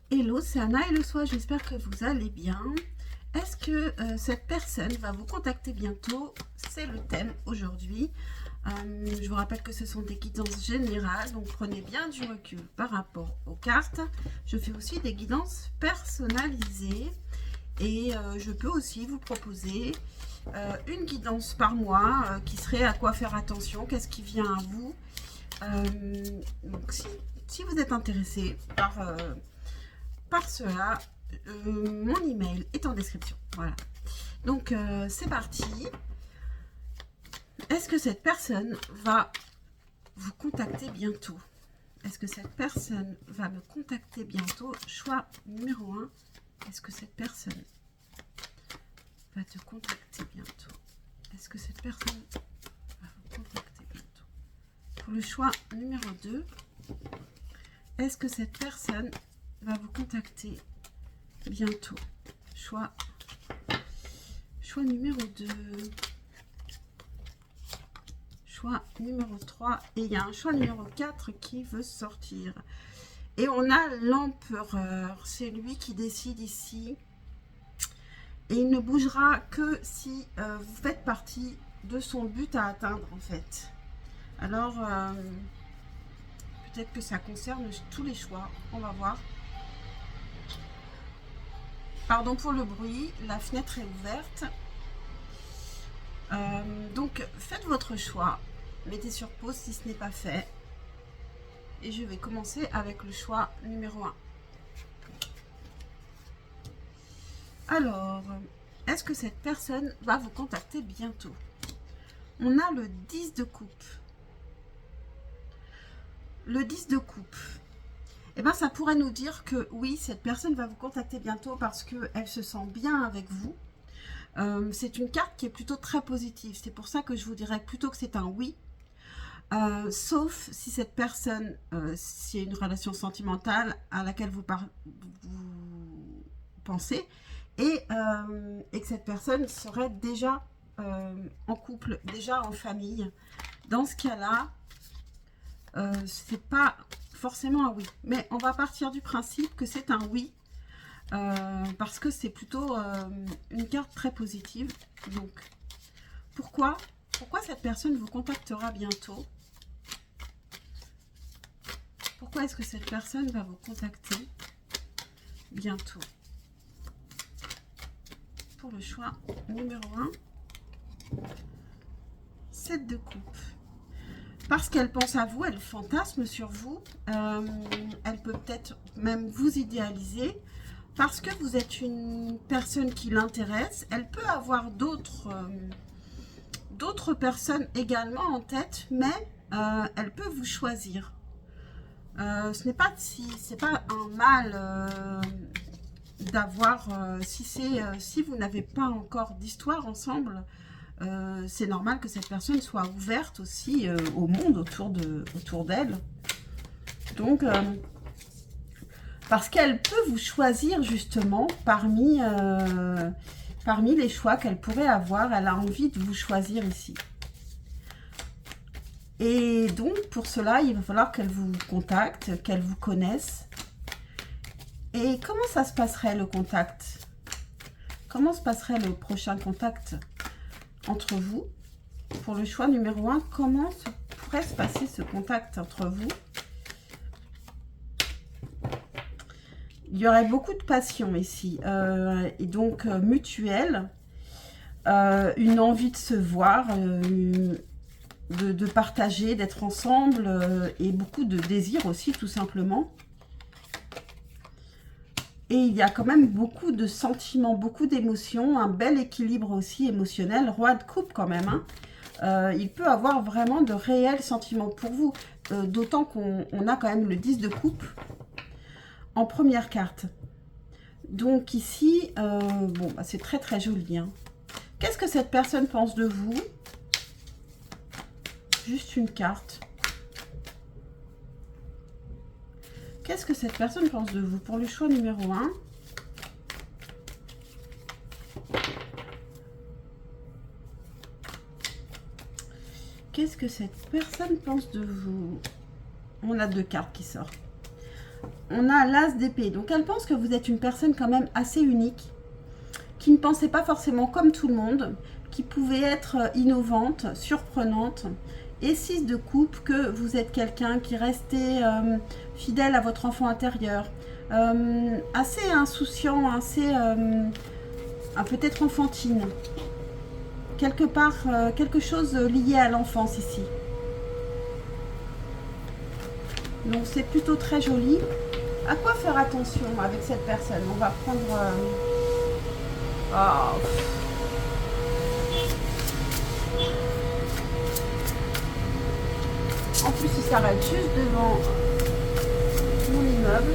Hello, c'est Anna et le soir, j'espère que vous allez bien. Est-ce que cette personne va vous contacter bientôt? C'est le thème aujourd'hui. Je vous rappelle que ce sont des guidances générales, donc prenez bien du recul par rapport aux cartes. Je fais aussi des guidances personnalisées et je peux aussi vous proposer une guidance par mois qui serait à quoi faire attention, qu'est-ce qui vient à vous. Donc si vous êtes intéressé par cela, mon email est en description. Voilà. Donc, c'est parti. Est-ce que cette personne va vous contacter bientôt? Est-ce que cette personne va me contacter bientôt? Choix numéro 1. Est-ce que cette personne va te contacter bientôt? Est-ce que cette personne va vous contacter bientôt? Pour le choix numéro 2, est-ce que cette personne va vous contacter bientôt? Choix numéro 2. Choix numéro 3. Et il y a un choix numéro 4 qui veut sortir. Et on a l'empereur. C'est lui qui décide ici. Et il ne bougera que si vous faites partie de son but à atteindre, en fait. Alors, peut-être que ça concerne tous les choix. On va voir. Pardon pour le bruit, la fenêtre est ouverte. Donc, faites votre choix. Mettez sur pause si ce n'est pas fait. Et je vais commencer avec le choix numéro 1. Alors, est-ce que cette personne va vous contacter bientôt? On a le 10 de coupe. Le 10 de coupe. Eh bien, ça pourrait nous dire que oui, cette personne va vous contacter bientôt parce qu'elle se sent bien avec vous. C'est une carte qui est plutôt très positive. C'est pour ça que je vous dirais plutôt que c'est un oui. Sauf si cette personne, s'il y a une relation sentimentale à laquelle vous pensez et que cette personne serait déjà en couple, déjà en famille. Dans ce cas-là, c'est pas forcément un oui. Mais on va partir du principe que c'est un oui. Parce que c'est plutôt une carte très positive. Donc, pourquoi cette personne vous contactera bientôt? Pourquoi est-ce que cette personne va vous contacter bientôt? Pour le choix numéro 1, 7 de coupe. Parce qu'elle pense à vous, elle fantasme sur vous, elle peut peut-être même vous idéaliser, parce que vous êtes une personne qui l'intéresse. Elle peut avoir d'autres personnes également en tête, mais elle peut vous choisir. Ce n'est pas c'est pas un mal d'avoir, si vous n'avez pas encore d'histoire ensemble, c'est normal que cette personne soit ouverte aussi au monde autour d'elle. Donc, parce qu'elle peut vous choisir justement parmi les choix qu'elle pourrait avoir. Elle a envie de vous choisir ici. Et donc, pour cela, il va falloir qu'elle vous contacte, qu'elle vous connaisse. Et comment ça se passerait le contact? Comment se passerait le prochain contact entre vous? Pour le choix numéro 1, comment pourrait se passer ce contact entre vous? Il y aurait beaucoup de passion ici, et donc mutuelle, une envie de se voir, de partager, d'être ensemble, et beaucoup de désir aussi, tout simplement. Et il y a quand même beaucoup de sentiments, beaucoup d'émotions, un bel équilibre aussi émotionnel, roi de coupe quand même, hein. Il peut avoir vraiment de réels sentiments pour vous, d'autant qu'on a quand même le 10 de coupe en première carte. Donc ici, bon, bah, c'est très très joli, hein. Qu'est-ce que cette personne pense de vous? Juste une carte. Qu'est-ce que cette personne pense de vous? Pour le choix numéro 1. Qu'est-ce que cette personne pense de vous? On a 2 cartes qui sortent. On a l'as d'épée. Donc, elle pense que vous êtes une personne quand même assez unique, qui ne pensait pas forcément comme tout le monde, qui pouvait être innovante, surprenante. Et 6 de coupe, que vous êtes quelqu'un qui restait fidèle à votre enfant intérieur, assez insouciant, assez peut-être enfantine. Quelque part, quelque chose lié à l'enfance ici. Donc c'est plutôt très joli. À quoi faire attention avec cette personne? On va prendre... Oh. En plus, il s'arrête juste devant mon immeuble.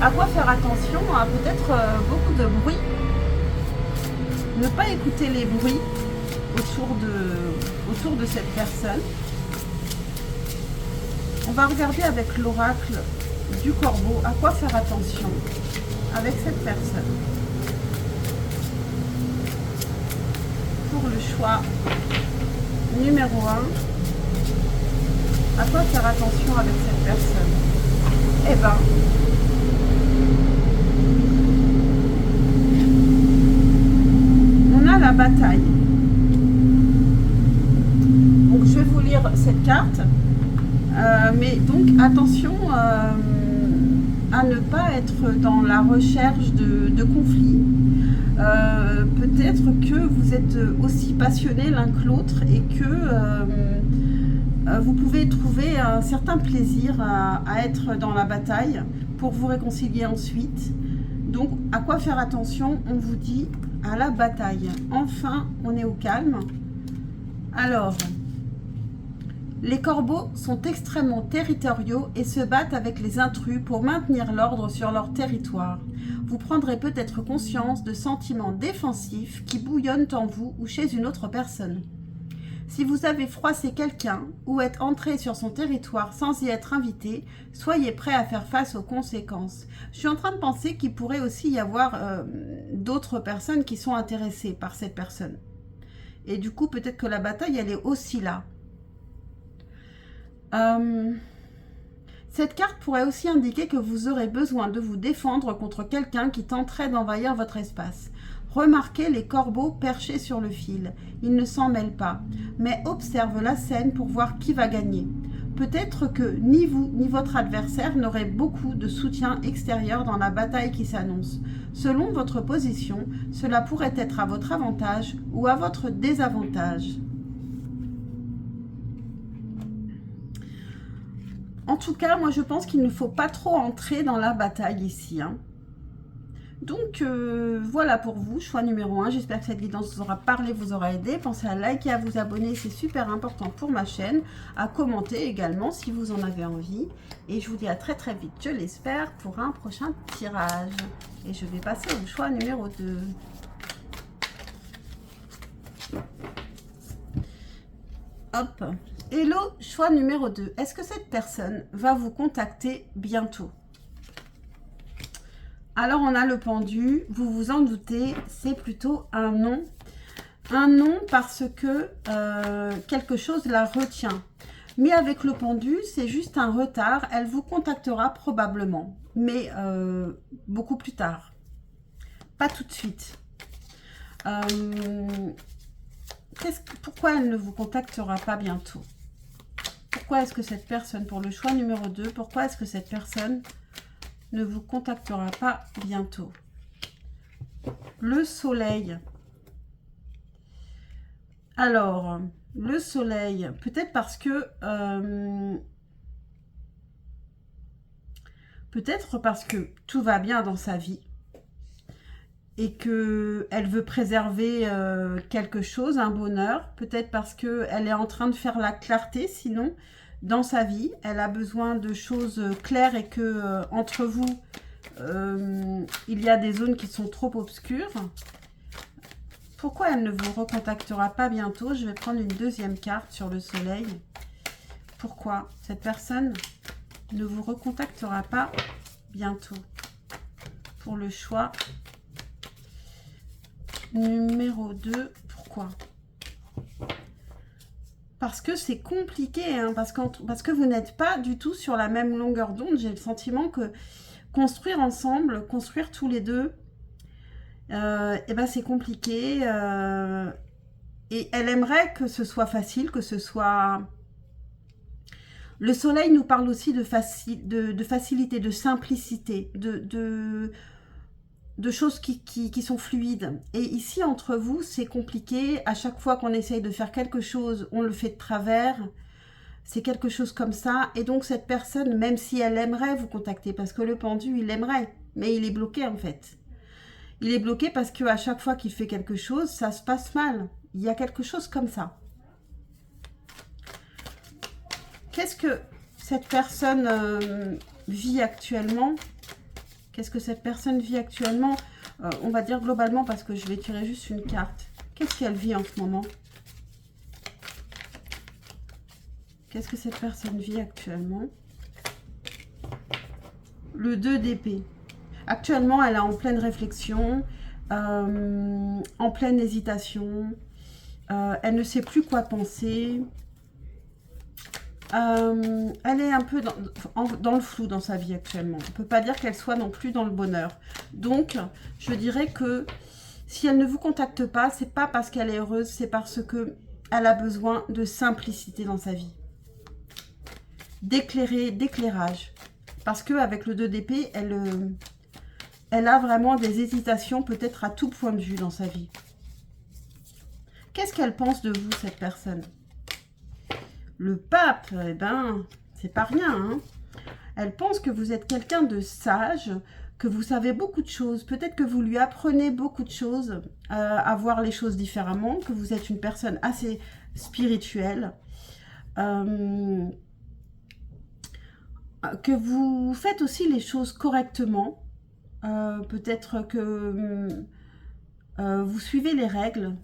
À quoi faire attention? À peut-être beaucoup de bruit. Ne pas écouter les bruits autour de cette personne. On va regarder avec l'oracle du corbeau à quoi faire attention avec cette personne. Pour le choix numéro 1, à quoi faire attention avec cette personne? Eh ben, on a la bataille. Donc je vais vous lire cette carte, mais donc attention à ne pas être dans la recherche de conflits. Peut-être que vous êtes aussi passionnés l'un que l'autre et que vous pouvez trouver un certain plaisir à être dans la bataille pour vous réconcilier ensuite. Donc, à quoi faire attention? On vous dit à la bataille. Enfin, on est au calme. Alors, les corbeaux sont extrêmement territoriaux et se battent avec les intrus pour maintenir l'ordre sur leur territoire. Vous prendrez peut-être conscience de sentiments défensifs qui bouillonnent en vous ou chez une autre personne. Si vous avez froissé quelqu'un ou êtes entré sur son territoire sans y être invité, soyez prêt à faire face aux conséquences. Je suis en train de penser qu'il pourrait aussi y avoir d'autres personnes qui sont intéressées par cette personne. Et du coup, peut-être que la bataille, elle est aussi là. Cette carte pourrait aussi indiquer que vous aurez besoin de vous défendre contre quelqu'un qui tenterait d'envahir votre espace. Remarquez les corbeaux perchés sur le fil. Ils ne s'en mêlent pas, mais observent la scène pour voir qui va gagner. Peut-être que ni vous ni votre adversaire n'aurez beaucoup de soutien extérieur dans la bataille qui s'annonce. Selon votre position, cela pourrait être à votre avantage ou à votre désavantage. En tout cas, moi je pense qu'il ne faut pas trop entrer dans la bataille ici. Donc voilà pour vous, choix numéro 1. J'espère que cette guidance vous aura parlé, vous aura aidé. Pensez à liker, à vous abonner, c'est super important pour ma chaîne. À commenter également si vous en avez envie. Et je vous dis à très très vite, je l'espère, pour un prochain tirage. Et je vais passer au choix numéro 2. Hop. Hello, choix numéro 2. Est-ce que cette personne va vous contacter bientôt? Alors, on a le pendu. Vous vous en doutez, c'est plutôt un non. Un non parce que quelque chose la retient. Mais avec le pendu, c'est juste un retard. Elle vous contactera probablement, mais beaucoup plus tard. Pas tout de suite. Pourquoi elle ne vous contactera pas bientôt? Pourquoi est-ce que cette personne, pour le choix numéro 2, pourquoi est-ce que cette personne ne vous contactera pas bientôt? Le soleil. Alors, le soleil, peut-être parce que... tout va bien dans sa vie. Et qu'elle veut préserver quelque chose, un bonheur. Peut-être parce qu'elle est en train de faire la clarté, sinon, dans sa vie. Elle a besoin de choses claires et que entre vous, il y a des zones qui sont trop obscures. Pourquoi elle ne vous recontactera pas bientôt? Je vais prendre une deuxième carte sur le soleil. Pourquoi cette personne ne vous recontactera pas bientôt? Pour le choix numéro 2, pourquoi? parce que c'est compliqué, hein, parce que vous n'êtes pas du tout sur la même longueur d'onde. J'ai le sentiment que construire ensemble, construire tous les deux, et ben c'est compliqué. Et elle aimerait que ce soit facile, que ce soit... Le soleil nous parle aussi de facilité, de simplicité, de choses qui sont fluides. Et ici, entre vous, c'est compliqué. À chaque fois qu'on essaye de faire quelque chose, on le fait de travers. C'est quelque chose comme ça. Et donc, cette personne, même si elle aimerait vous contacter, parce que le pendu, il aimerait, mais il est bloqué en fait. Il est bloqué parce qu'à chaque fois qu'il fait quelque chose, ça se passe mal. Il y a quelque chose comme ça. Qu'est-ce que cette personne vit actuellement? Qu'est-ce que cette personne vit actuellement? On va dire globalement parce que je vais tirer juste une carte. Qu'est-ce qu'elle vit en ce moment? Qu'est-ce que cette personne vit actuellement? Le 2 d'épée. Actuellement, elle est en pleine réflexion, en pleine hésitation. Elle ne sait plus quoi penser. Elle est un peu dans le flou dans sa vie actuellement. On ne peut pas dire qu'elle soit non plus dans le bonheur. Donc, je dirais que si elle ne vous contacte pas, c'est pas parce qu'elle est heureuse, c'est parce que elle a besoin de simplicité dans sa vie. D'éclairage. Parce qu'avec le 2 d'épée, elle a vraiment des hésitations, peut-être à tout point de vue dans sa vie. Qu'est-ce qu'elle pense de vous, cette personne? Le pape, eh ben, c'est pas rien, hein. Elle pense que vous êtes quelqu'un de sage, que vous savez beaucoup de choses. Peut-être que vous lui apprenez beaucoup de choses, à voir les choses différemment, que vous êtes une personne assez spirituelle, que vous faites aussi les choses correctement. Peut-être que vous suivez les règles.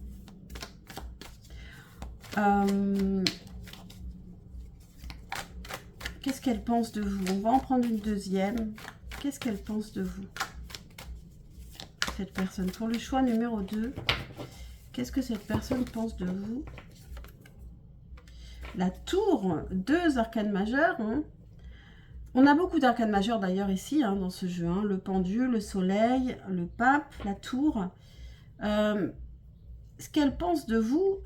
Qu'est-ce qu'elle pense de vous? On va en prendre une deuxième. Qu'est-ce qu'elle pense de vous, cette personne? Pour le choix numéro 2, qu'est-ce que cette personne pense de vous? La tour, 2 arcanes majeures. Hein. On a beaucoup d'arcanes majeures d'ailleurs ici, hein, dans ce jeu. Hein. Le pendu, le soleil, le pape, la tour. Ce qu'elle pense de vous,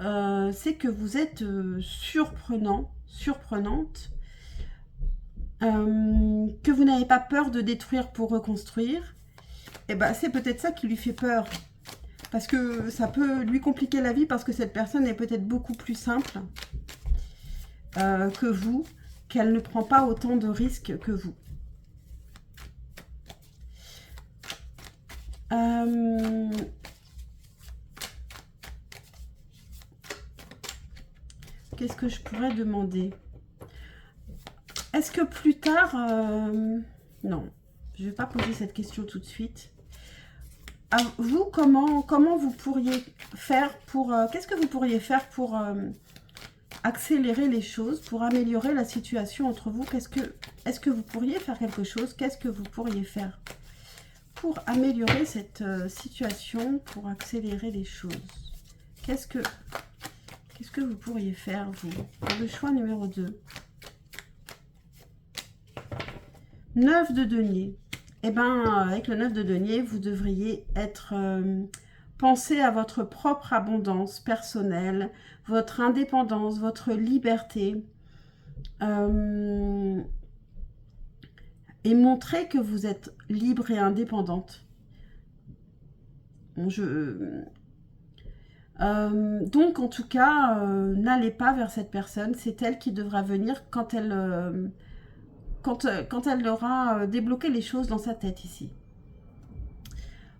c'est que vous êtes surprenante. Que vous n'avez pas peur de détruire pour reconstruire. Et ben c'est peut-être ça qui lui fait peur. Parce que ça peut lui compliquer la vie, parce que cette personne est peut-être beaucoup plus simple que vous, qu'elle ne prend pas autant de risques que vous. Qu'est-ce que je pourrais demander? Est-ce que plus tard... non, je ne vais pas poser cette question tout de suite. Vous, comment vous pourriez faire pour... Qu'est-ce que vous pourriez faire pour accélérer les choses, pour améliorer la situation entre vous? Est-ce que vous pourriez faire quelque chose? Qu'est-ce que vous pourriez faire pour améliorer cette situation, pour accélérer les choses? Qu'est-ce que vous pourriez faire, vous? Pour le choix numéro 2. 9 de denier. Eh bien, avec le 9 de denier, vous devriez être... penser à votre propre abondance personnelle, votre indépendance, votre liberté. Et montrer que vous êtes libre et indépendante. Donc, en tout cas, n'allez pas vers cette personne. C'est elle qui devra venir quand elle... Quand elle aura débloqué les choses dans sa tête ici.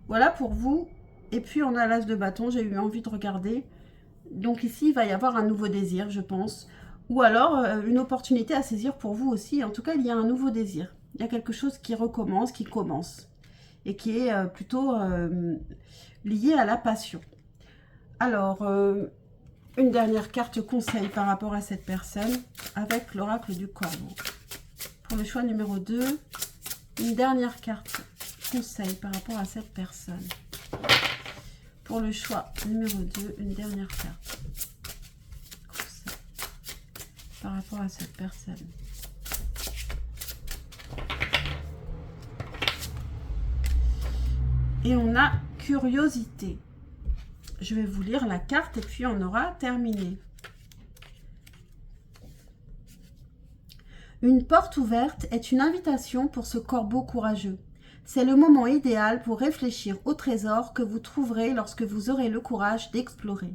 Voilà pour vous. Et puis on a l'as de bâton, j'ai eu envie de regarder. Donc ici, il va y avoir un nouveau désir, je pense. Ou alors une opportunité à saisir pour vous aussi. En tout cas, il y a un nouveau désir. Il y a quelque chose qui recommence, qui commence. Et qui est plutôt lié à la passion. Alors, une dernière carte conseil par rapport à cette personne avec l'oracle du corbeau. Pour le choix numéro 2, une dernière carte conseil par rapport à cette personne. Pour le choix numéro 2, une dernière carte conseil. par rapport à cette personne. Et on a curiosité. Je vais vous lire la carte et puis on aura terminé. Une porte ouverte est une invitation pour ce corbeau courageux. C'est le moment idéal pour réfléchir au trésor que vous trouverez lorsque vous aurez le courage d'explorer.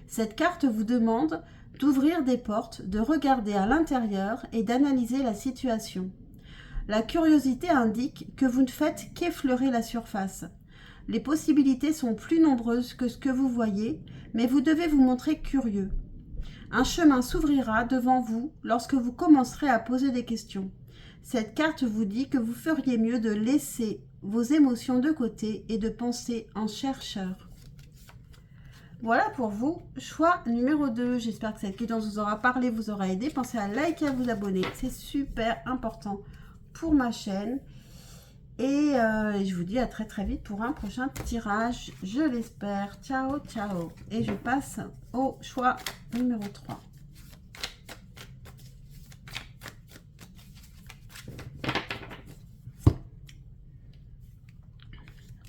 Cette carte vous demande d'ouvrir des portes, de regarder à l'intérieur et d'analyser la situation. La curiosité indique que vous ne faites qu'effleurer la surface. Les possibilités sont plus nombreuses que ce que vous voyez, mais vous devez vous montrer curieux. Un chemin s'ouvrira devant vous lorsque vous commencerez à poser des questions. Cette carte vous dit que vous feriez mieux de laisser vos émotions de côté et de penser en chercheur. Voilà pour vous, choix numéro 2. J'espère que cette guidance vous aura parlé, vous aura aidé. Pensez à liker et à vous abonner, c'est super important pour ma chaîne. Et je vous dis à très très vite pour un prochain tirage, je l'espère. Ciao, ciao. Et je passe au choix numéro 3.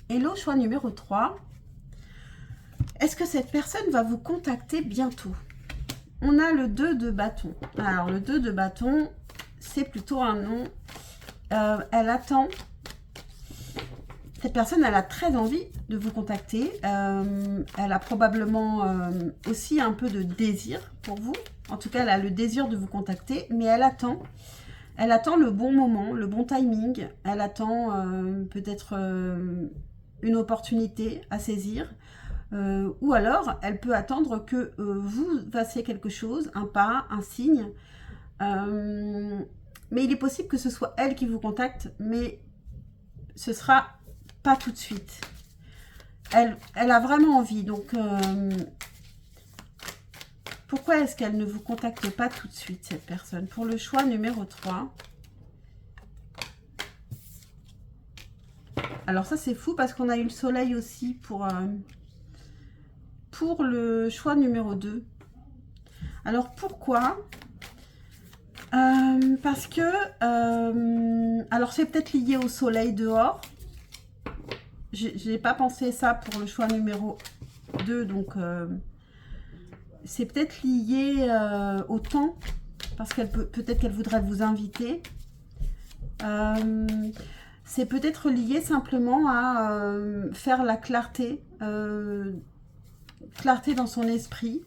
Hello, choix numéro 3. Est-ce que cette personne va vous contacter bientôt? On a le 2 de bâton. Alors, le 2 de bâton, c'est plutôt un non. Elle attend. Cette personne, elle a très envie de vous contacter. Elle a probablement aussi un peu de désir pour vous. En tout cas, elle a le désir de vous contacter, mais elle attend. Elle attend le bon moment, le bon timing. Elle attend peut-être une opportunité à saisir. Ou alors, elle peut attendre que vous fassiez quelque chose, un pas, un signe. Mais il est possible que ce soit elle qui vous contacte, mais ce sera pas tout de suite. Elle a vraiment envie. Donc, pourquoi est-ce qu'elle ne vous contacte pas tout de suite, cette personne? Pour le choix numéro 3. Alors ça, c'est fou parce qu'on a eu le soleil aussi pour le choix numéro 2. Alors, pourquoi? Parce que... alors, c'est peut-être lié au soleil dehors. Je n'ai pas pensé ça pour le choix numéro 2, donc c'est peut-être lié au temps, parce qu'elle peut-être qu'elle voudrait vous inviter. C'est peut-être lié simplement à faire la clarté, clarté dans son esprit.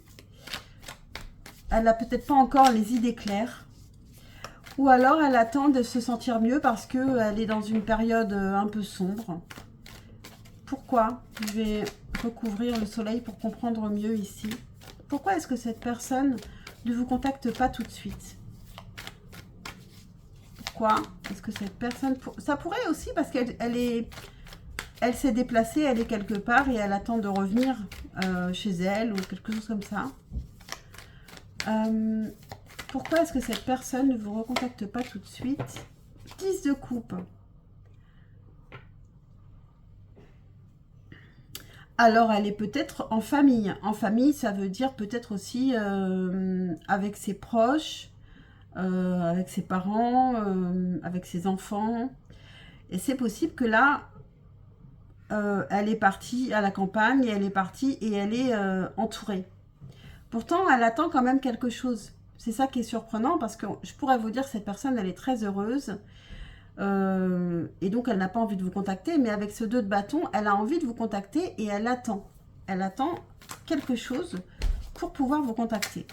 Elle n'a peut-être pas encore les idées claires. Ou alors elle attend de se sentir mieux parce qu'elle est dans une période un peu sombre. Pourquoi? Je vais recouvrir le soleil pour comprendre mieux ici. Pourquoi est-ce que cette personne ne vous contacte pas tout de suite? Pourquoi est-ce que cette personne... Ça pourrait aussi parce qu'elle s'est déplacée, elle est quelque part et elle attend de revenir chez elle ou quelque chose comme ça. Pourquoi est-ce que cette personne ne vous recontacte pas tout de suite? 10 de coupe. Alors, elle est peut-être en famille. En famille, ça veut dire peut-être aussi avec ses proches, avec ses parents, avec ses enfants. Et c'est possible que là, elle est partie à la campagne, et elle est partie et elle est entourée. Pourtant, elle attend quand même quelque chose. C'est ça qui est surprenant parce que je pourrais vous dire que cette personne, elle est très heureuse. Et donc, elle n'a pas envie de vous contacter. Mais avec ce 2 de bâton, elle a envie de vous contacter et elle attend. Elle attend quelque chose pour pouvoir vous contacter.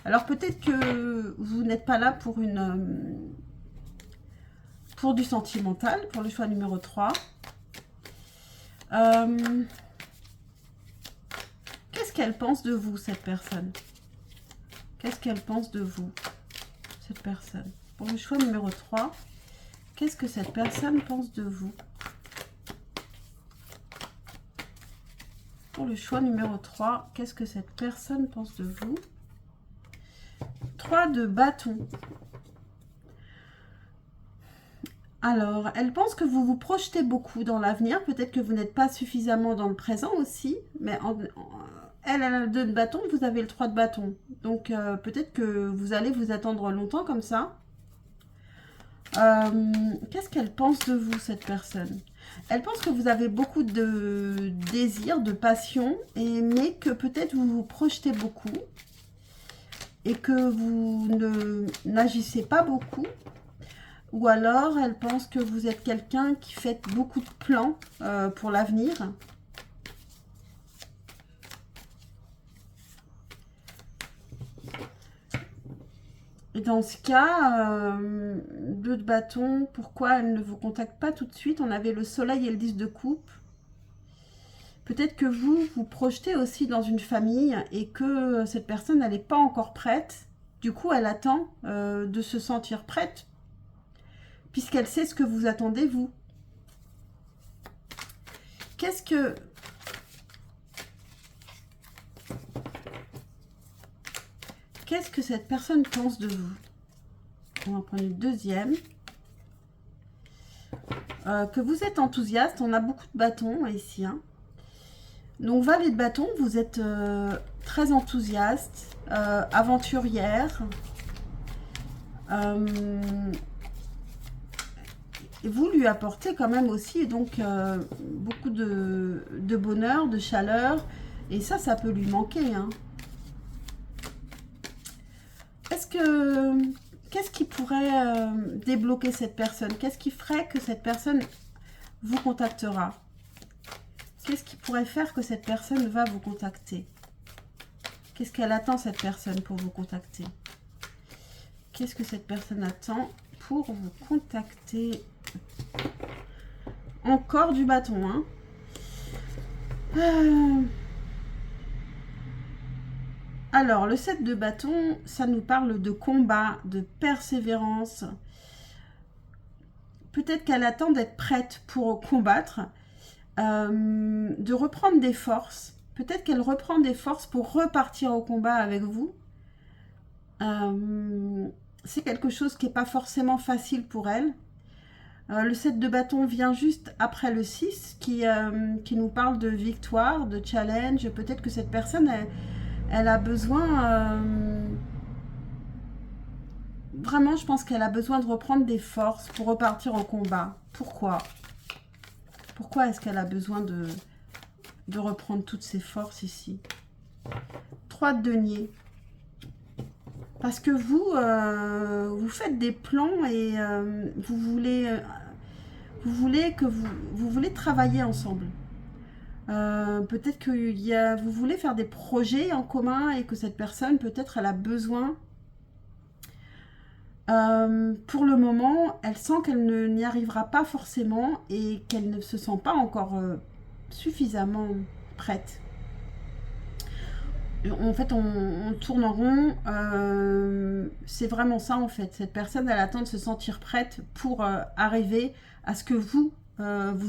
Alors, peut-être que vous n'êtes pas là pour pour du sentimental, pour le choix numéro 3. Qu'est-ce qu'elle pense de vous, cette personne? Qu'est-ce qu'elle pense de vous, cette personne? Pour le choix numéro 3, qu'est-ce que cette personne pense de vous? Pour le choix numéro 3, qu'est-ce que cette personne pense de vous? 3 de bâton. Alors, elle pense que vous vous projetez beaucoup dans l'avenir. Peut-être que vous n'êtes pas suffisamment dans le présent aussi. Mais Elle a le 2 de bâton, vous avez le 3 de bâton. Donc, peut-être que vous allez vous attendre longtemps comme ça. Qu'est-ce qu'elle pense de vous, cette personne? Elle pense que vous avez beaucoup de désir, de passion, mais que peut-être vous vous projetez beaucoup et que vous n'agissez pas beaucoup. Ou alors, elle pense que vous êtes quelqu'un qui fait beaucoup de plans pour l'avenir. Et dans ce cas, 2 de bâton, pourquoi elle ne vous contacte pas tout de suite? On avait le soleil et le 10 de coupe. Peut-être que vous vous projetez aussi dans une famille et que cette personne, elle n'est pas encore prête. Du coup, elle attend de se sentir prête, puisqu'elle sait ce que vous attendez, vous. Qu'est-ce que cette personne pense de vous? On va prendre une deuxième. Que vous êtes enthousiaste, on a beaucoup de bâtons ici. Hein. Donc, valet de bâton, vous êtes très enthousiaste, aventurière. Et vous lui apportez quand même aussi donc beaucoup de bonheur, de chaleur. Et ça peut lui manquer. Hein. Qu'est-ce qui pourrait débloquer cette personne? Qu'est-ce qui ferait que cette personne vous contactera? Qu'est-ce qui pourrait faire que cette personne va vous contacter? Qu'est-ce qu'elle attend, cette personne, pour vous contacter? Qu'est-ce que cette personne attend pour vous contacter? Encore du bâton, hein. Alors, le 7 de bâton, ça nous parle de combat, de persévérance. Peut-être qu'elle attend d'être prête pour combattre, de reprendre des forces. Peut-être qu'elle reprend des forces pour repartir au combat avec vous. C'est quelque chose qui n'est pas forcément facile pour elle. Le 7 de bâton vient juste après le 6 qui nous parle de victoire, de challenge. Peut-être que cette personne, elle a besoin... vraiment, je pense qu'elle a besoin de reprendre des forces pour repartir au combat. Pourquoi? Pourquoi est-ce qu'elle a besoin de reprendre toutes ses forces ici? 3 de denier. Parce que vous faites des plans et vous voulez travailler ensemble. Peut-être que vous voulez faire des projets en commun et que cette personne, peut-être, elle a besoin. Pour le moment, elle sent qu'elle n'y arrivera pas forcément et qu'elle ne se sent pas encore suffisamment prête. En fait, on tourne en rond. C'est vraiment ça, en fait. Cette personne, elle attend de se sentir prête pour arriver à ce que vous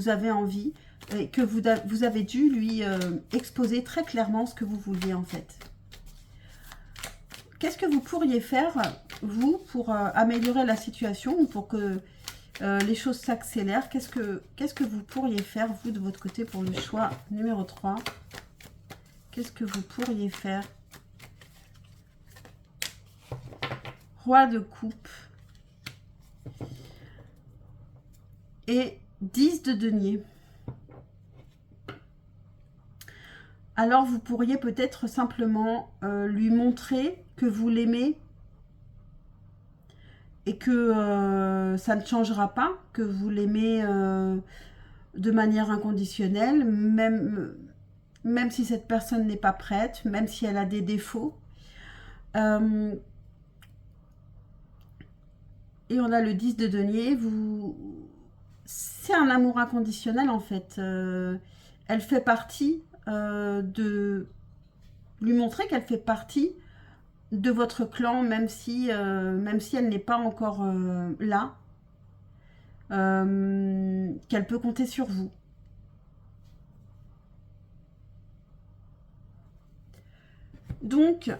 avez envie et que vous avez dû lui exposer très clairement ce que vous vouliez, en fait. Qu'est-ce que vous pourriez faire, vous, pour améliorer la situation ou pour que les choses s'accélèrent? Qu'est-ce que vous pourriez faire, vous, de votre côté, pour le choix numéro 3? Qu'est-ce que vous pourriez faire? Roi de coupe. Et 10 de denier. Alors, vous pourriez peut-être simplement lui montrer que vous l'aimez et que ça ne changera pas, que vous l'aimez de manière inconditionnelle, même si cette personne n'est pas prête, même si elle a des défauts. Et on a le 10 de denier. C'est un amour inconditionnel, en fait. Elle fait partie de... Lui montrer qu'elle fait partie de votre clan, même si elle n'est pas encore là. Qu'elle peut compter sur vous. Donc,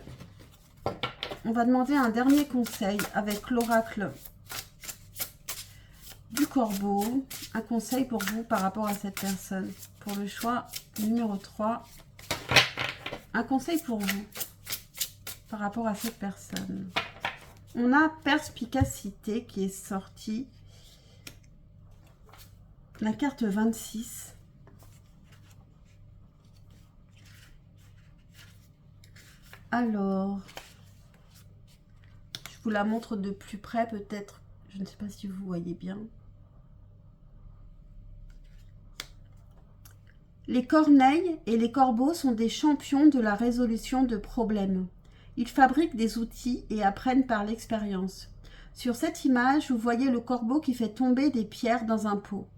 on va demander un dernier conseil avec l'oracle du corbeau. Un conseil pour vous par rapport à cette personne. Pour le choix numéro 3. Un conseil pour vous par rapport à cette personne. On a perspicacité qui est sortie. La carte 26. Alors, je vous la montre de plus près peut-être. Je ne sais pas si vous voyez bien. Les corneilles et les corbeaux sont des champions de la résolution de problèmes. Ils fabriquent des outils et apprennent par l'expérience. Sur cette image, vous voyez le corbeau qui fait tomber des pierres dans un pot.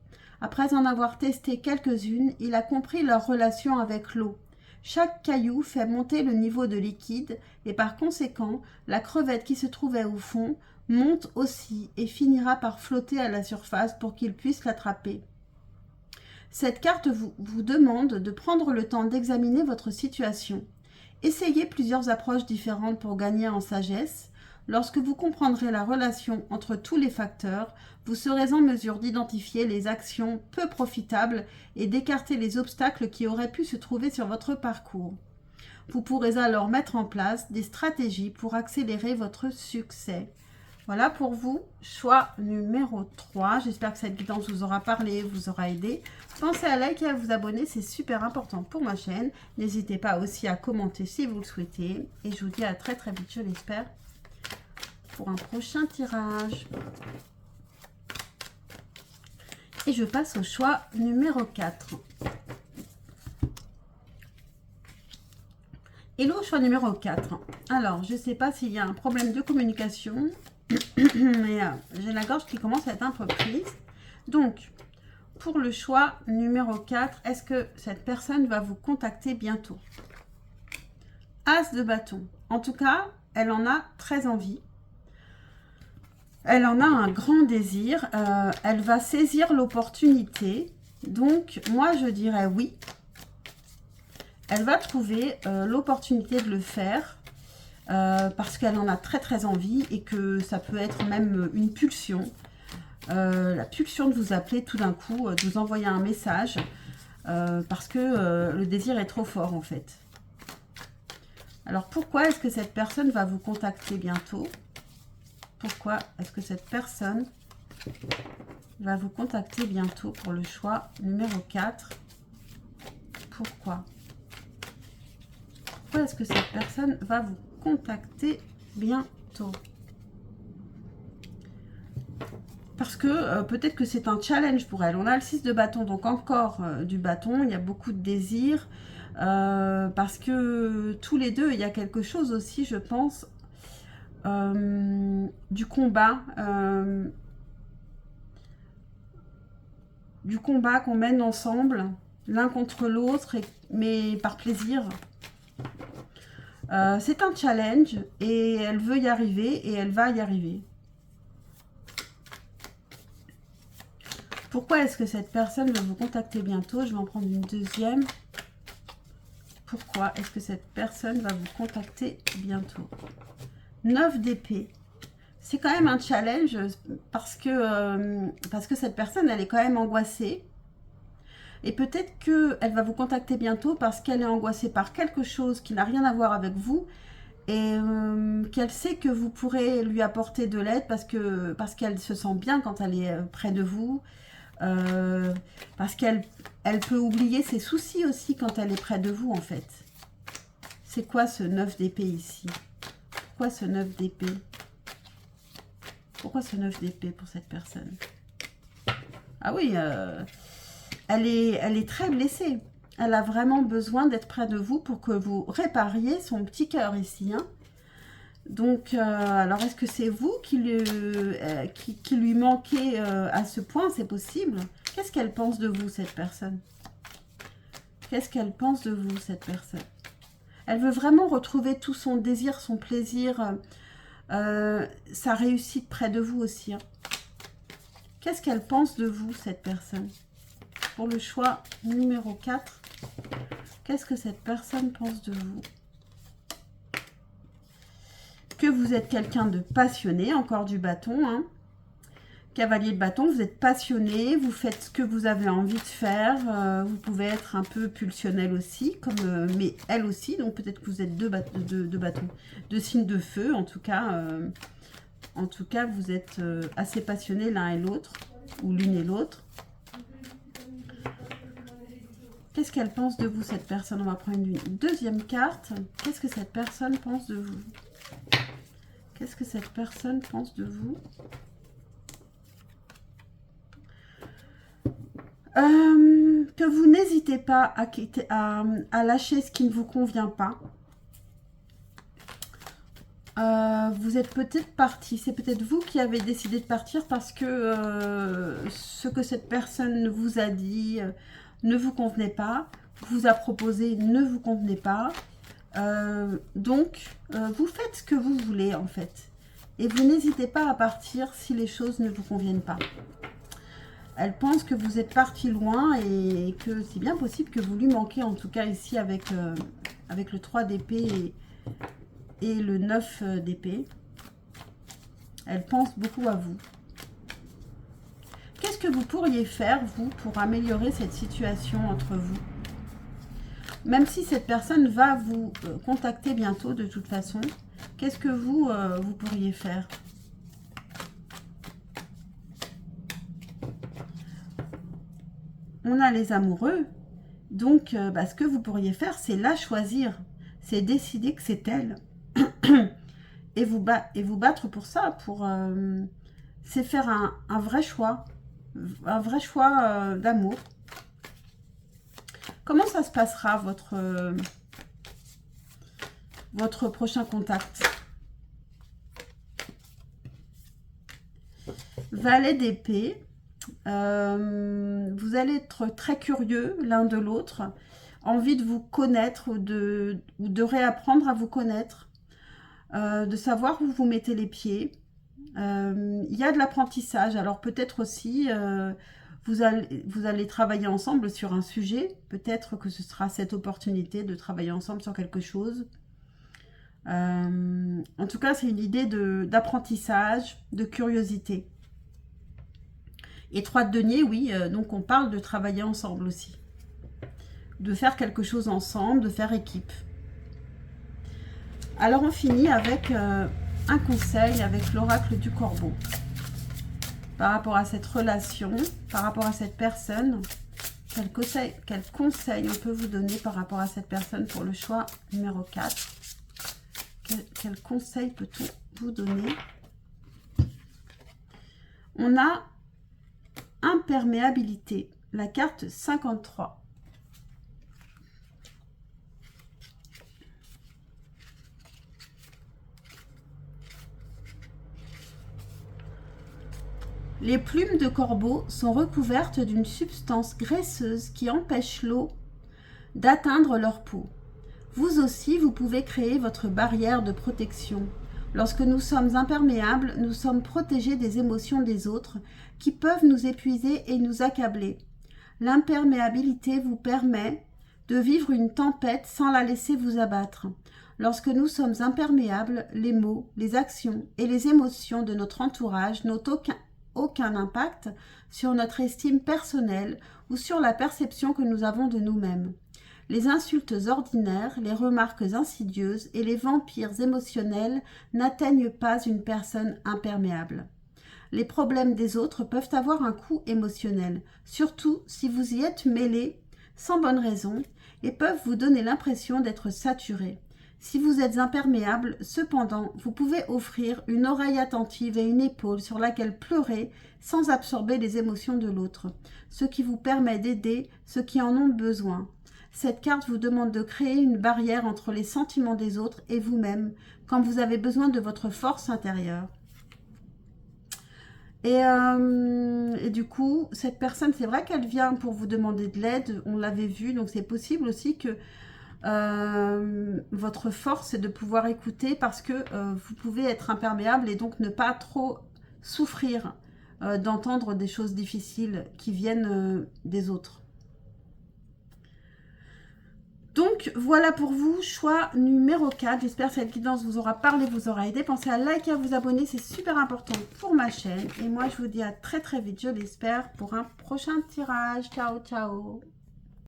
Après en avoir testé quelques-unes, il a compris leur relation avec l'eau. Chaque caillou fait monter le niveau de liquide et par conséquent, la crevette qui se trouvait au fond monte aussi et finira par flotter à la surface pour qu'il puisse l'attraper. Cette carte vous demande de prendre le temps d'examiner votre situation. Essayez plusieurs approches différentes pour gagner en sagesse. Lorsque vous comprendrez la relation entre tous les facteurs, vous serez en mesure d'identifier les actions peu profitables et d'écarter les obstacles qui auraient pu se trouver sur votre parcours. Vous pourrez alors mettre en place des stratégies pour accélérer votre succès. Voilà pour vous, choix numéro 3. J'espère que cette guidance vous aura parlé, vous aura aidé. Pensez à liker et à vous abonner, c'est super important pour ma chaîne. N'hésitez pas aussi à commenter si vous le souhaitez. Et je vous dis à très très vite, je l'espère, pour un prochain tirage. Et je passe au choix numéro 4. Hello, choix numéro 4. Alors, je ne sais pas s'il y a un problème de communication, mais j'ai la gorge qui commence à être un peu prise. Donc, pour le choix numéro 4, est-ce que cette personne va vous contacter bientôt? As de bâton. En tout cas, elle en a très envie. Elle en a un grand désir. Elle va saisir l'opportunité. Donc, moi, je dirais oui. Elle va trouver l'opportunité de le faire parce qu'elle en a très très envie et que ça peut être même une pulsion. La pulsion de vous appeler tout d'un coup, de vous envoyer un message parce que le désir est trop fort en fait. Alors pourquoi est-ce que cette personne va vous contacter bientôt? Pourquoi est-ce que cette personne va vous contacter bientôt pour le choix numéro 4? Pourquoi? Pourquoi est-ce que cette personne va vous contacter bientôt? Parce que peut-être que c'est un challenge pour elle. On a le 6 de bâton, donc encore du bâton. Il y a beaucoup de désir. Parce que tous les deux, il y a quelque chose aussi, je pense, du combat qu'on mène ensemble, l'un contre l'autre, mais par plaisir. C'est un challenge et elle veut y arriver et elle va y arriver. Pourquoi est-ce que cette personne va vous contacter bientôt? Je vais en prendre une deuxième. Pourquoi est-ce que cette personne va vous contacter bientôt? 9 d'épée. C'est quand même un challenge parce que cette personne, elle est quand même angoissée. Et peut-être qu'elle va vous contacter bientôt parce qu'elle est angoissée par quelque chose qui n'a rien à voir avec vous. Et qu'elle sait que vous pourrez lui apporter de l'aide parce qu'elle se sent bien quand elle est près de vous. Parce qu'elle peut oublier ses soucis aussi quand elle est près de vous en fait. C'est quoi ce 9 d'épée ici? Pourquoi ce 9 d'épée? Pourquoi ce 9 d'épée pour cette personne? Ah oui, elle est très blessée. Elle a vraiment besoin d'être près de vous pour que vous répariez son petit cœur ici. Hein. Donc, alors est-ce que c'est vous qui lui manquez à ce point? C'est possible. Qu'est-ce qu'elle pense de vous, cette personne? Qu'est-ce qu'elle pense de vous, cette personne? Elle veut vraiment retrouver tout son désir, son plaisir, sa réussite près de vous aussi. Hein. Qu'est-ce qu'elle pense de vous, cette personne? Pour le choix numéro 4, qu'est-ce que cette personne pense de vous? Que vous êtes quelqu'un de passionné, encore du bâton, hein, Cavalier de bâton, vous êtes passionné, vous faites ce que vous avez envie de faire. Vous pouvez être un peu pulsionnel aussi, comme mais elle aussi. Donc peut-être que vous êtes deux bâtons, deux signes de feu. En tout cas, vous êtes assez passionnés l'un et l'autre, ou l'une et l'autre. Qu'est-ce qu'elle pense de vous, cette personne? On va prendre une deuxième carte. Qu'est-ce que cette personne pense de vous? Qu'est-ce que cette personne pense de vous? Que vous n'hésitez pas à lâcher ce qui ne vous convient pas. Vous êtes peut-être parti. C'est peut-être vous qui avez décidé de partir parce que ce que cette personne vous a dit ne vous convenait pas, vous a proposé ne vous convenait pas. Donc, vous faites ce que vous voulez en fait. Et vous n'hésitez pas à partir si les choses ne vous conviennent pas. Elle pense que vous êtes parti loin et que c'est bien possible que vous lui manquez, en tout cas ici avec le 3 d'épée et le 9 d'épée. Elle pense beaucoup à vous. Qu'est-ce que vous pourriez faire, vous, pour améliorer cette situation entre vous? Même si cette personne va vous contacter bientôt de toute façon, qu'est-ce que vous pourriez faire? On a les amoureux, donc ce que vous pourriez faire, c'est la choisir, c'est décider que c'est elle, et vous battre pour ça, c'est faire un vrai choix d'amour. Comment ça se passera votre prochain contact? Valet d'épée. Vous allez être très curieux l'un de l'autre, envie de vous connaître ou de réapprendre à vous connaître, de savoir où vous mettez les pieds. Il y a de l'apprentissage, alors peut-être aussi vous allez travailler ensemble sur un sujet, peut-être que ce sera cette opportunité de travailler ensemble sur quelque chose. En tout cas, c'est une idée d'apprentissage, de curiosité. Et 3 de denier, oui, donc on parle de travailler ensemble aussi. De faire quelque chose ensemble, de faire équipe. Alors on finit avec un conseil avec l'oracle du corbeau. Par rapport à cette relation, par rapport à cette personne, quel conseil on peut vous donner par rapport à cette personne pour le choix numéro 4? Quel conseil peut-on vous donner? On a imperméabilité, la carte 53. Les plumes de corbeau sont recouvertes d'une substance graisseuse qui empêche l'eau d'atteindre leur peau. Vous aussi, vous pouvez créer votre barrière de protection. Lorsque nous sommes imperméables, nous sommes protégés des émotions des autres qui peuvent nous épuiser et nous accabler. L'imperméabilité vous permet de vivre une tempête sans la laisser vous abattre. Lorsque nous sommes imperméables, les mots, les actions et les émotions de notre entourage n'ont aucun impact sur notre estime personnelle ou sur la perception que nous avons de nous-mêmes. Les insultes ordinaires, les remarques insidieuses et les vampires émotionnels n'atteignent pas une personne imperméable. Les problèmes des autres peuvent avoir un coût émotionnel, surtout si vous y êtes mêlé sans bonne raison, et peuvent vous donner l'impression d'être saturé. Si vous êtes imperméable, cependant, vous pouvez offrir une oreille attentive et une épaule sur laquelle pleurer sans absorber les émotions de l'autre, ce qui vous permet d'aider ceux qui en ont besoin. Cette carte vous demande de créer une barrière entre les sentiments des autres et vous-même quand vous avez besoin de votre force intérieure. Et du coup, cette personne, c'est vrai qu'elle vient pour vous demander de l'aide, on l'avait vu, donc c'est possible aussi que votre force est de pouvoir écouter parce que vous pouvez être imperméable et donc ne pas trop souffrir d'entendre des choses difficiles qui viennent des autres. Donc, voilà pour vous, choix numéro 4. J'espère que cette guidance vous aura parlé, vous aura aidé. Pensez à liker, à vous abonner, c'est super important pour ma chaîne. Et moi, je vous dis à très très vite, je l'espère, pour un prochain tirage. Ciao, ciao.